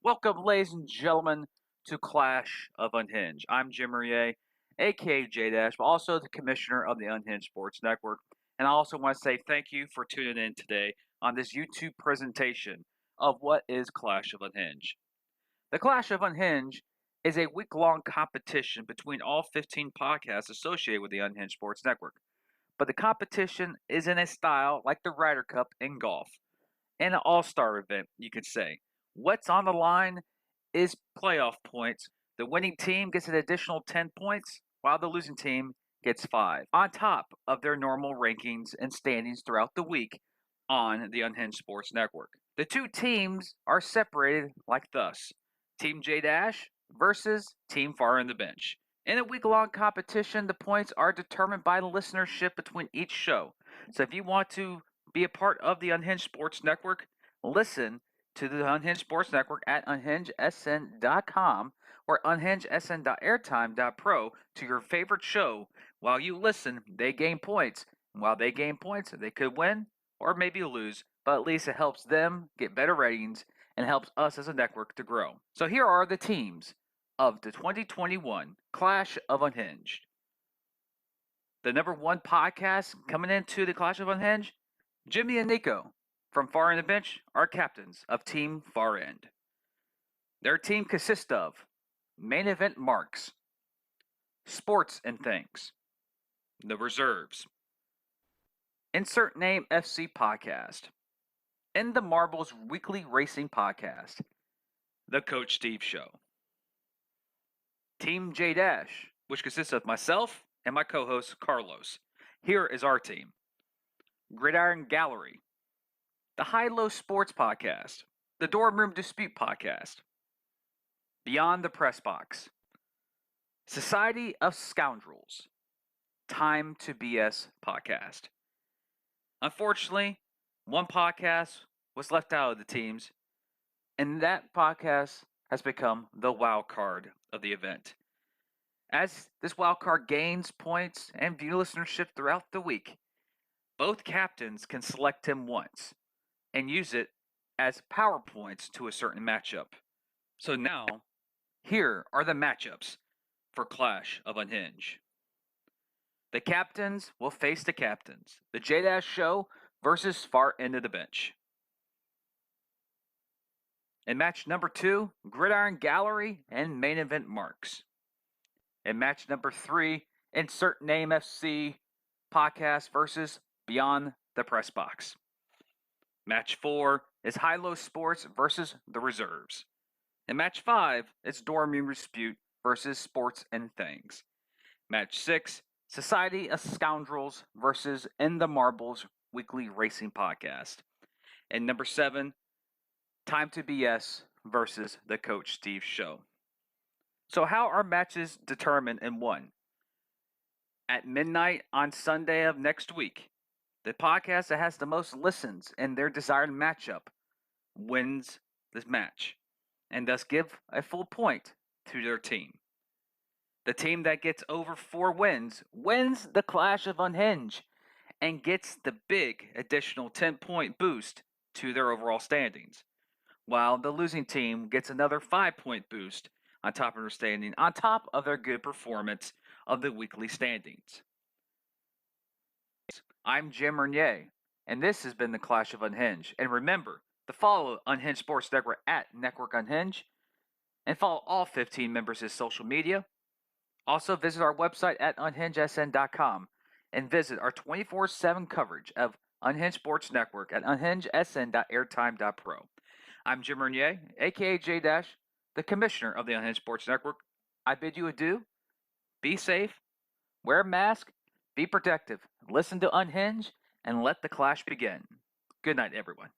Welcome, ladies and gentlemen, to Clash of Unhinged. I'm Jim Rier, aka J-Dash, but also the commissioner of the Unhinged Sports Network. And I also want to say thank you for tuning in today on this YouTube presentation of what is Clash of Unhinged. The Clash of Unhinged is a week-long competition between all 15 podcasts associated with the Unhinged Sports Network. But the competition is in a style like the Ryder Cup in golf, and an all-star event, you could say. What's on the line is playoff points. The winning team gets an additional 10 points, while the losing team gets 5, on top of their normal rankings and standings throughout the week on the Unhinged Sports Network. The two teams are separated like thus: Team J-Dash versus Team Far in the Bench. In a week-long competition, the points are determined by the listenership between each show. So if you want to be a part of the Unhinged Sports Network, listen to the Unhinged Sports Network at Unhingedsn.com or Unhingedsn.airtime.pro to your favorite show. While you listen, they gain points. And while they gain points, they could win or maybe lose, but at least it helps them get better ratings and helps us as a network to grow. So here are the teams of the 2021 Clash of Unhinged. The number one podcast coming into the Clash of Unhinged, Jimmy and Nico from Far End the Bench are captains of Team Far End. Their team consists of Main Event Marks, Sports and Things, The Reserves, Insert Name FC Podcast, In the Marbles Weekly Racing Podcast, The Coach Steve Show. Team J-Dash, which consists of myself and my co-host Carlos. Here is our team: Gridiron Gallery, the High-Low Sports Podcast, the Dorm Room Dispute Podcast, Beyond the Press Box, Society of Scoundrels, Time to BS Podcast. Unfortunately, one podcast was left out of the teams, and that podcast has become the wild card of the event. As this wild card gains points and view listenership throughout the week, both captains can select him once and use it as power points to a certain matchup. So now, here are the matchups for Clash of Unhinged. The captains will face the captains. The J-Dash Show versus Far End of the Bench. In match number 2, Gridiron Gallery and Main Event Marks. In match number 3, Insert Name FC Podcast versus Beyond the Press Box. Match 4 is High-Low Sports versus The Reserves. In match 5, it's Dorm Room Dispute versus Sports and Things. Match 6, Society of Scoundrels versus In the Marbles Weekly Racing Podcast. And number 7, Time to BS versus The Coach Steve Show. So how are matches determined and won? At midnight on Sunday of next week, the podcast that has the most listens in their desired matchup wins this match, and thus give a full point to their team. The team that gets over 4 wins wins the Clash of Unhinged and gets the big additional 10-point boost to their overall standings, while the losing team gets another 5-point boost on top of their standing, on top of their good performance of the weekly standings. I'm Jim Renier, and this has been the Clash of Unhinged. And remember to follow Unhinged Sports Network at Network Unhinged, and follow all 15 members' of social media. Also visit our website at Unhingedsn.com and visit our 24/7 coverage of Unhinged Sports Network at Unhingedsn.airtime.pro. I'm Jim Renier, aka J-Dash, the commissioner of the Unhinged Sports Network. I bid you adieu. Be safe, wear a mask, be protective, listen to Unhinged, and let the clash begin. Good night, everyone.